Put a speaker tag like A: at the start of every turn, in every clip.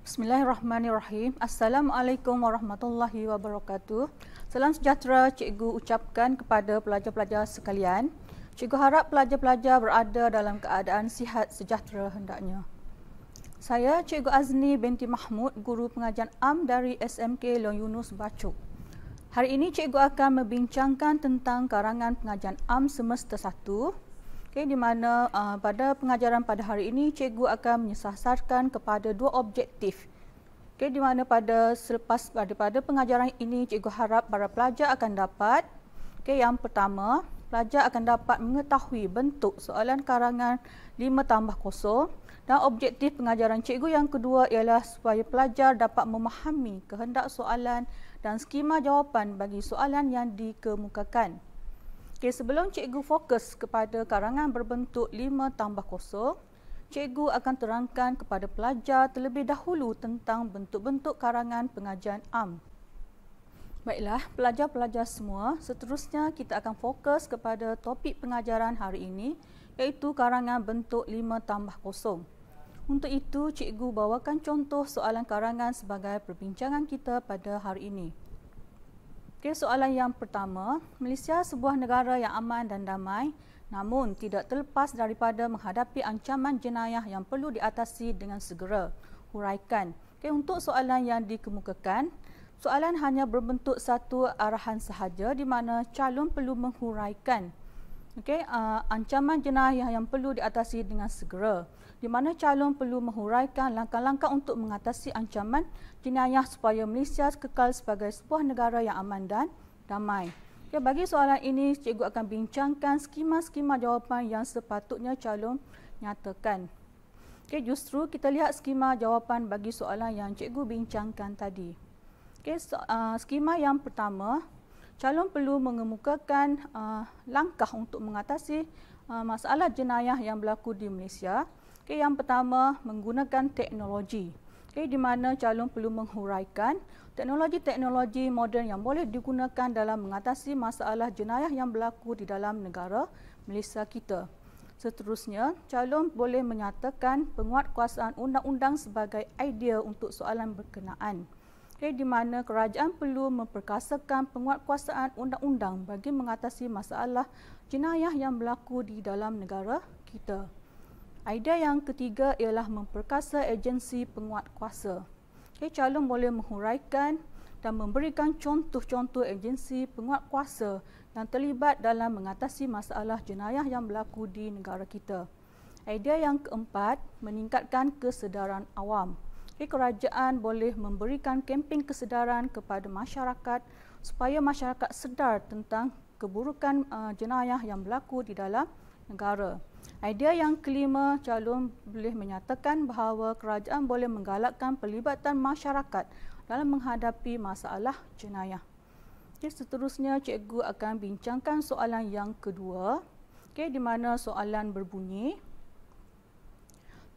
A: Bismillahirrahmanirrahim. Assalamualaikum warahmatullahi wabarakatuh. Salam sejahtera cikgu ucapkan kepada pelajar-pelajar sekalian. Cikgu harap pelajar-pelajar berada dalam keadaan sihat sejahtera hendaknya. Saya Cikgu Azni binti Mahmud, guru pengajian am dari SMK Long Yunus Bacok. Hari ini cikgu akan membincangkan tentang karangan pengajian am semester 1. Di mana pada pengajaran pada hari ini cikgu akan menyasarkan kepada dua objektif. Di mana selepas pada pengajaran ini cikgu harap para pelajar akan dapat yang pertama, pelajar akan dapat mengetahui bentuk soalan karangan 5+0, dan objektif pengajaran cikgu yang kedua ialah supaya pelajar dapat memahami kehendak soalan dan skema jawapan bagi soalan yang dikemukakan. Sebelum cikgu fokus kepada karangan berbentuk 5+0, cikgu akan terangkan kepada pelajar terlebih dahulu tentang bentuk-bentuk karangan pengajian am. Baiklah, pelajar-pelajar semua, seterusnya kita akan fokus kepada topik pengajaran hari ini, iaitu karangan bentuk 5+0. Untuk itu, cikgu bawakan contoh soalan karangan sebagai perbincangan kita pada hari ini. Soalan yang pertama, Malaysia sebuah negara yang aman dan damai, namun tidak terlepas daripada menghadapi ancaman jenayah yang perlu diatasi dengan segera. Huraikan. Untuk soalan yang dikemukakan, soalan hanya berbentuk satu arahan sahaja di mana calon perlu menghuraikan ancaman jenayah yang perlu diatasi dengan segera, di mana calon perlu menghuraikan langkah-langkah untuk mengatasi ancaman jenayah supaya Malaysia kekal sebagai sebuah negara yang aman dan damai. Bagi soalan ini, cikgu akan bincangkan skema-skema jawapan yang sepatutnya calon nyatakan. Justru kita lihat skema jawapan bagi soalan yang cikgu bincangkan tadi. Skema yang pertama, calon perlu mengemukakan langkah untuk mengatasi masalah jenayah yang berlaku di Malaysia. Yang pertama, menggunakan teknologi. Di mana calon perlu menghuraikan teknologi-teknologi moden yang boleh digunakan dalam mengatasi masalah jenayah yang berlaku di dalam negara Malaysia kita. Seterusnya, calon boleh menyatakan penguatkuasaan undang-undang sebagai idea untuk soalan berkenaan. Di mana kerajaan perlu memperkasakan penguatkuasaan undang-undang bagi mengatasi masalah jenayah yang berlaku di dalam negara kita. Idea yang ketiga ialah memperkasa agensi penguatkuasa. Calon boleh menghuraikan dan memberikan contoh-contoh agensi penguatkuasa yang terlibat dalam mengatasi masalah jenayah yang berlaku di negara kita. Idea yang keempat, meningkatkan kesedaran awam. Kerajaan boleh memberikan kempen kesedaran kepada masyarakat supaya masyarakat sedar tentang keburukan jenayah yang berlaku di dalam negara. Idea yang kelima, calon boleh menyatakan bahawa kerajaan boleh menggalakkan pelibatan masyarakat dalam menghadapi masalah jenayah. Seterusnya, cikgu akan bincangkan soalan yang kedua, di mana soalan berbunyi,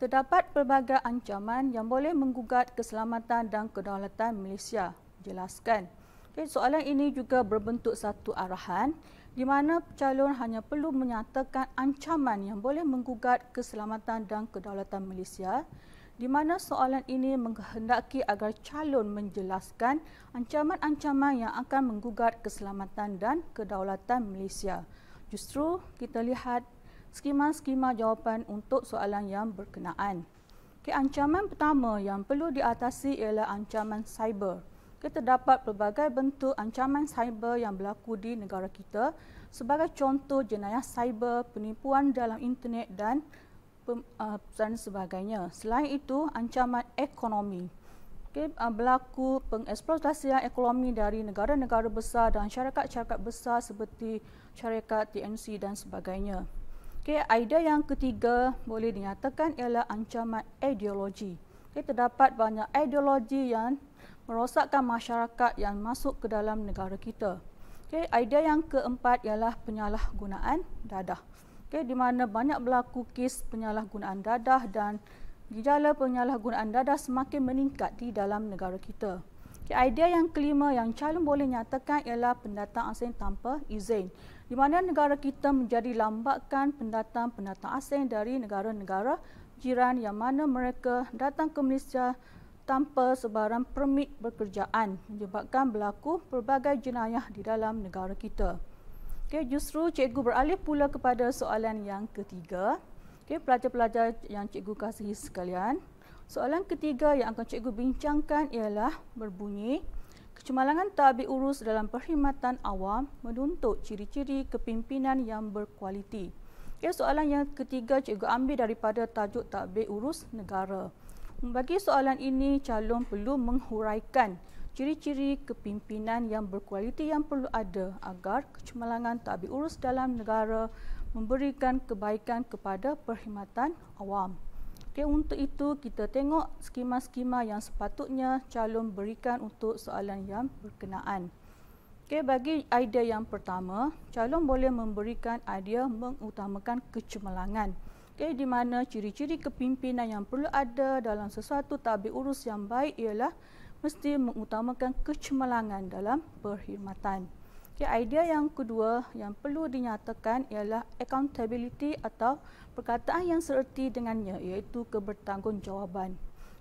A: terdapat pelbagai ancaman yang boleh menggugat keselamatan dan kedaulatan Malaysia. Jelaskan. Soalan ini juga berbentuk satu arahan, di mana calon hanya perlu menyatakan ancaman yang boleh menggugat keselamatan dan kedaulatan Malaysia, di mana soalan ini menghendaki agar calon menjelaskan ancaman-ancaman yang akan menggugat keselamatan dan kedaulatan Malaysia. Justru kita lihat skema-skema jawapan untuk soalan yang berkenaan. Ancaman pertama yang perlu diatasi ialah ancaman cyber. Terdapat pelbagai bentuk ancaman cyber yang berlaku di negara kita, sebagai contoh jenayah cyber, penipuan dalam internet dan sebagainya. Selain itu, ancaman ekonomi. Berlaku pengeksploitasian ekonomi dari negara-negara besar dan syarikat-syarikat besar seperti syarikat TNC dan sebagainya. Idea yang ketiga boleh dinyatakan ialah ancaman ideologi. Terdapat banyak ideologi yang merosakkan masyarakat yang masuk ke dalam negara kita. Idea yang keempat ialah penyalahgunaan dadah. Di mana banyak berlaku kes penyalahgunaan dadah dan gejala penyalahgunaan dadah semakin meningkat di dalam negara kita. Idea yang kelima yang calon boleh nyatakan ialah pendatang asing tanpa izin, di mana negara kita menjadi lambakan pendatang-pendatang asing dari negara-negara jiran yang mana mereka datang ke Malaysia tanpa sebarang permit pekerjaan menyebabkan berlaku pelbagai jenayah di dalam negara kita. Okay, justru cikgu beralih pula kepada soalan yang ketiga. Okay, pelajar-pelajar yang cikgu kasihi sekalian, soalan ketiga yang akan cikgu bincangkan ialah berbunyi, kecemalangan tadbir urus dalam perkhidmatan awam menuntut ciri-ciri kepimpinan yang berkualiti. Okay, soalan yang ketiga cikgu ambil daripada tajuk tadbir urus negara. Bagi soalan ini, calon perlu menghuraikan ciri-ciri kepimpinan yang berkualiti yang perlu ada agar kecemalangan tadbir urus dalam negara memberikan kebaikan kepada perkhidmatan awam. Okay, untuk itu kita tengok skema-skema yang sepatutnya calon berikan untuk soalan yang berkenaan. Okay, bagi idea yang pertama, calon boleh memberikan idea mengutamakan kecemerlangan. Okay, di mana ciri-ciri kepimpinan yang perlu ada dalam sesuatu tadbir urus yang baik ialah mesti mengutamakan kecemerlangan dalam perkhidmatan. Okay, idea yang kedua yang perlu dinyatakan ialah accountability atau perkataan yang seerti dengannya, iaitu kebertanggungjawabaan.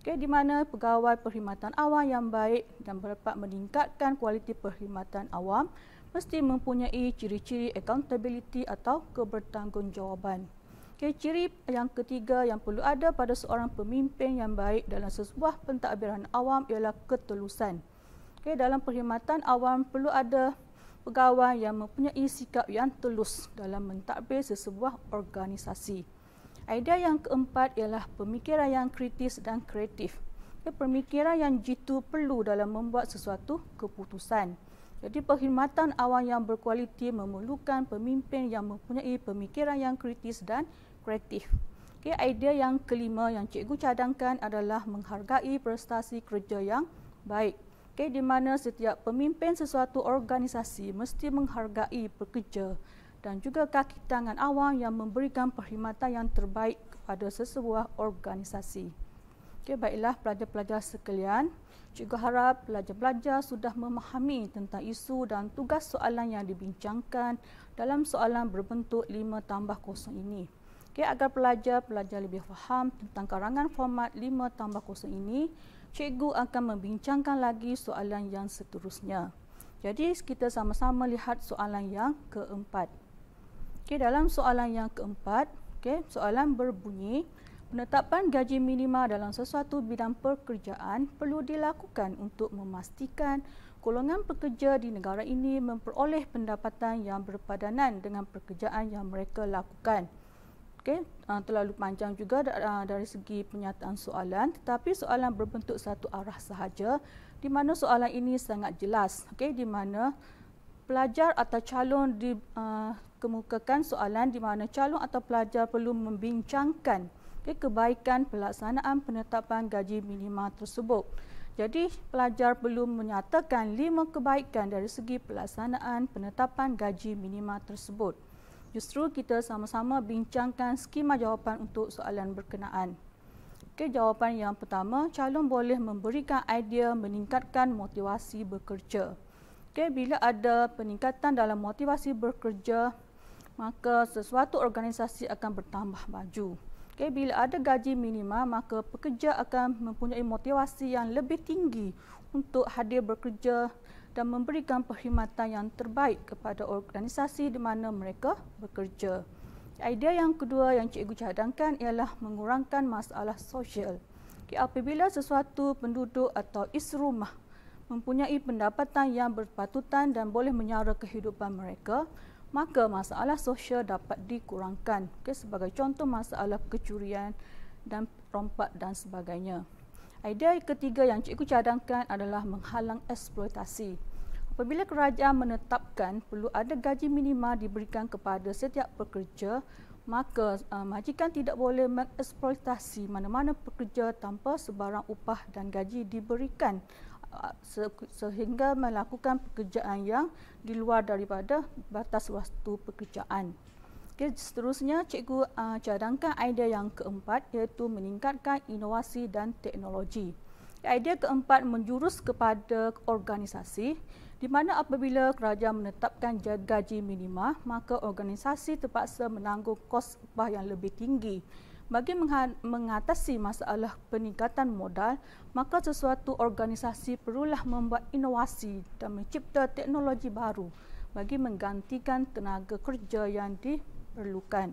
A: Okay, di mana pegawai perkhidmatan awam yang baik dan dapat meningkatkan kualiti perkhidmatan awam mesti mempunyai ciri-ciri accountability atau kebertanggungjawabaan. Okay, ciri yang ketiga yang perlu ada pada seorang pemimpin yang baik dalam sebuah pentadbiran awam ialah ketulusan. Okay, dalam perkhidmatan awam perlu ada pegawai yang mempunyai sikap yang tulus dalam mentadbir sesebuah organisasi. Idea yang keempat ialah pemikiran yang kritis dan kreatif. Pemikiran yang jitu perlu dalam membuat sesuatu keputusan. Jadi perkhidmatan awam yang berkualiti memerlukan pemimpin yang mempunyai pemikiran yang kritis dan kreatif. Idea yang kelima yang cikgu cadangkan adalah menghargai prestasi kerja yang baik. Di mana setiap pemimpin sesuatu organisasi mesti menghargai pekerja dan juga kaki tangan awam yang memberikan perkhidmatan yang terbaik kepada sesebuah organisasi. Baiklah pelajar-pelajar sekalian, cikgu harap pelajar-pelajar sudah memahami tentang isu dan tugas soalan yang dibincangkan dalam soalan berbentuk 5+0 ini. Agar pelajar-pelajar lebih faham tentang karangan format 5+0 ini, cikgu akan membincangkan lagi soalan yang seterusnya. Jadi kita sama-sama lihat soalan yang keempat. Dalam soalan yang keempat, soalan berbunyi, penetapan gaji minima dalam sesuatu bidang pekerjaan perlu dilakukan untuk memastikan golongan pekerja di negara ini memperoleh pendapatan yang berpadanan dengan pekerjaan yang mereka lakukan. Terlalu panjang juga dari segi penyataan soalan, tetapi soalan berbentuk satu arah sahaja, di mana soalan ini sangat jelas, di mana pelajar atau calon dikemukakan soalan di mana calon atau pelajar perlu membincangkan kebaikan pelaksanaan penetapan gaji minima tersebut. Jadi pelajar perlu menyatakan 5 kebaikan dari segi pelaksanaan penetapan gaji minima tersebut. Justru kita sama-sama bincangkan skema jawapan untuk soalan berkenaan. Jawapan yang pertama, calon boleh memberikan idea meningkatkan motivasi bekerja. Bila ada peningkatan dalam motivasi bekerja, maka sesuatu organisasi akan bertambah maju. Bila ada gaji minima, maka pekerja akan mempunyai motivasi yang lebih tinggi untuk hadir bekerja dan memberikan perkhidmatan yang terbaik kepada organisasi di mana mereka bekerja. Idea yang kedua yang cikgu cadangkan ialah mengurangkan masalah sosial. Apabila sesuatu penduduk atau isi rumah mempunyai pendapatan yang berpatutan dan boleh menyara kehidupan mereka, maka masalah sosial dapat dikurangkan. Sebagai contoh masalah kecurian dan rompak dan sebagainya. Idea ketiga yang cikgu cadangkan adalah menghalang eksploitasi. Apabila kerajaan menetapkan perlu ada gaji minima diberikan kepada setiap pekerja, maka majikan tidak boleh mengeksploitasi mana-mana pekerja tanpa sebarang upah dan gaji diberikan sehingga melakukan pekerjaan yang di luar daripada batas waktu pekerjaan. Seterusnya, cikgu cadangkan idea yang keempat iaitu meningkatkan inovasi dan teknologi. Idea keempat menjurus kepada organisasi di mana apabila kerajaan menetapkan gaji minima, maka organisasi terpaksa menanggung kos upah yang lebih tinggi. Bagi mengatasi masalah peningkatan modal, maka sesuatu organisasi perlulah membuat inovasi dan mencipta teknologi baru bagi menggantikan tenaga kerja yang diperlukan.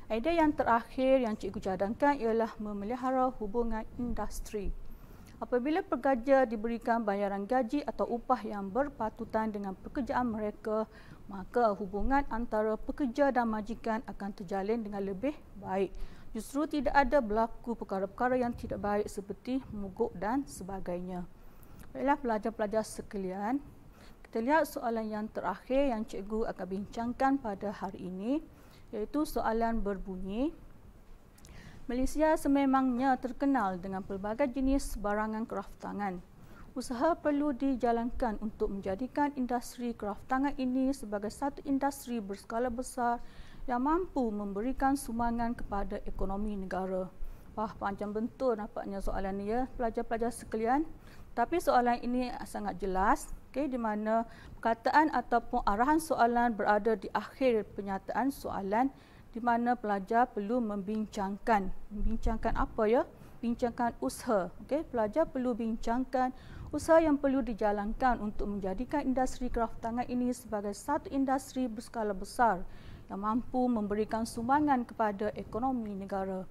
A: Idea yang terakhir yang cikgu cadangkan ialah memelihara hubungan industri. Apabila pekerja diberikan bayaran gaji atau upah yang berpatutan dengan pekerjaan mereka, maka hubungan antara pekerja dan majikan akan terjalin dengan lebih baik. Justru tidak ada berlaku perkara-perkara yang tidak baik seperti mogok dan sebagainya. Baiklah pelajar-pelajar sekalian, kita lihat soalan yang terakhir yang cikgu akan bincangkan pada hari ini, iaitu soalan berbunyi, Malaysia sememangnya terkenal dengan pelbagai jenis barangan kraftangan. Usaha perlu dijalankan untuk menjadikan industri kraftangan ini sebagai satu industri berskala besar yang mampu memberikan sumbangan kepada ekonomi negara. Wah, panjang bentul nampaknya soalan ini ya, pelajar-pelajar sekalian. Tapi soalan ini sangat jelas, di mana perkataan ataupun arahan soalan berada di akhir penyataan soalan, di mana pelajar perlu membincangkan apa ya? Bincangkan usaha. Pelajar perlu bincangkan usaha yang perlu dijalankan untuk menjadikan industri kraftangan ini sebagai satu industri berskala besar yang mampu memberikan sumbangan kepada ekonomi negara.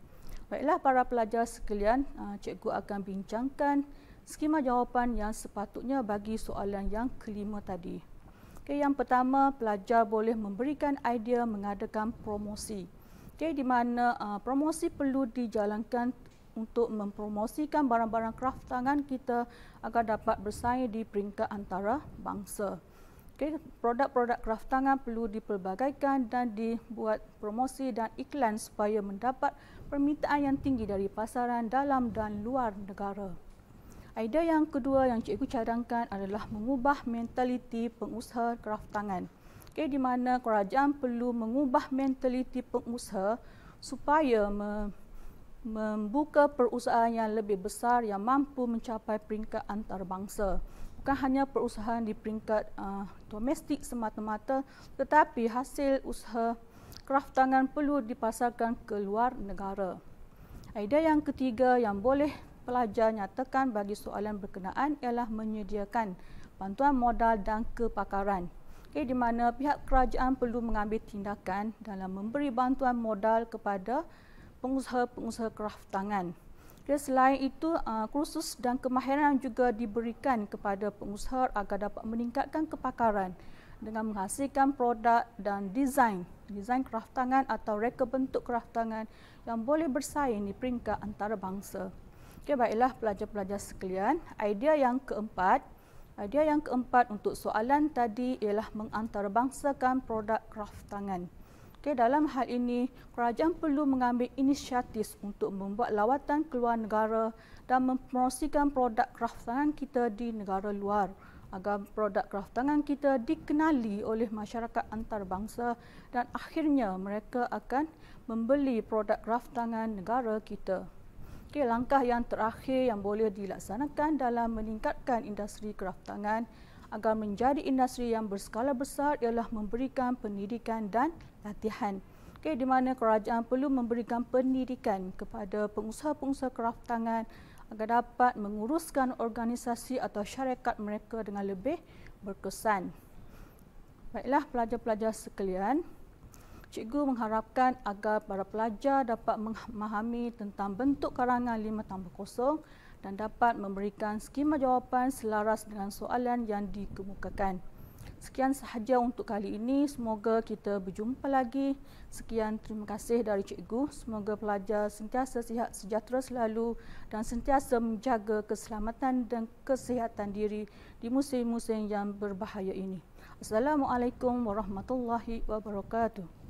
A: Baiklah para pelajar sekalian, cikgu akan bincangkan skema jawapan yang sepatutnya bagi soalan yang kelima tadi. Yang pertama, pelajar boleh memberikan idea mengadakan promosi. Di mana promosi perlu dijalankan untuk mempromosikan barang-barang kraftangan kita agar dapat bersaing di peringkat antarabangsa. Produk-produk kraftangan perlu dipelbagaikan dan dibuat promosi dan iklan supaya mendapat permintaan yang tinggi dari pasaran dalam dan luar negara. Idea yang kedua yang cikgu cadangkan adalah mengubah mentaliti pengusaha kraftangan. Di mana kerajaan perlu mengubah mentaliti pengusaha supaya membuka perusahaan yang lebih besar yang mampu mencapai peringkat antarabangsa. Bukan hanya perusahaan di peringkat domestik semata-mata, tetapi hasil usaha kraftangan perlu dipasarkan ke luar negara. Idea yang ketiga yang boleh pelajar nyatakan bagi soalan berkenaan ialah menyediakan bantuan modal dan kepakaran. Di mana pihak kerajaan perlu mengambil tindakan dalam memberi bantuan modal kepada pengusaha-pengusaha kraftangan. Selain itu, kursus dan kemahiran juga diberikan kepada pengusaha agar dapat meningkatkan kepakaran dengan menghasilkan produk dan desain kraftangan atau reka bentuk kraftangan yang boleh bersaing di peringkat antarabangsa. Baiklah pelajar-pelajar sekalian, idea yang keempat untuk soalan tadi ialah mengantarabangsakan produk kraftangan. Dalam hal ini, kerajaan perlu mengambil inisiatif untuk membuat lawatan ke luar negara dan mempromosikan produk kraftangan kita di negara luar agar produk kraftangan kita dikenali oleh masyarakat antarabangsa dan akhirnya mereka akan membeli produk kraftangan negara kita. Langkah yang terakhir yang boleh dilaksanakan dalam meningkatkan industri kraftangan agar menjadi industri yang berskala besar ialah memberikan pendidikan dan latihan. Di mana kerajaan perlu memberikan pendidikan kepada pengusaha-pengusaha kraftangan agar dapat menguruskan organisasi atau syarikat mereka dengan lebih berkesan. Baiklah pelajar-pelajar sekalian, cikgu mengharapkan agar para pelajar dapat memahami tentang bentuk karangan 5+0 dan dapat memberikan skema jawapan selaras dengan soalan yang dikemukakan. Sekian sahaja untuk kali ini. Semoga kita berjumpa lagi. Sekian, terima kasih dari cikgu. Semoga pelajar sentiasa sihat sejahtera selalu dan sentiasa menjaga keselamatan dan kesihatan diri di musim-musim yang berbahaya ini. Assalamualaikum warahmatullahi wabarakatuh.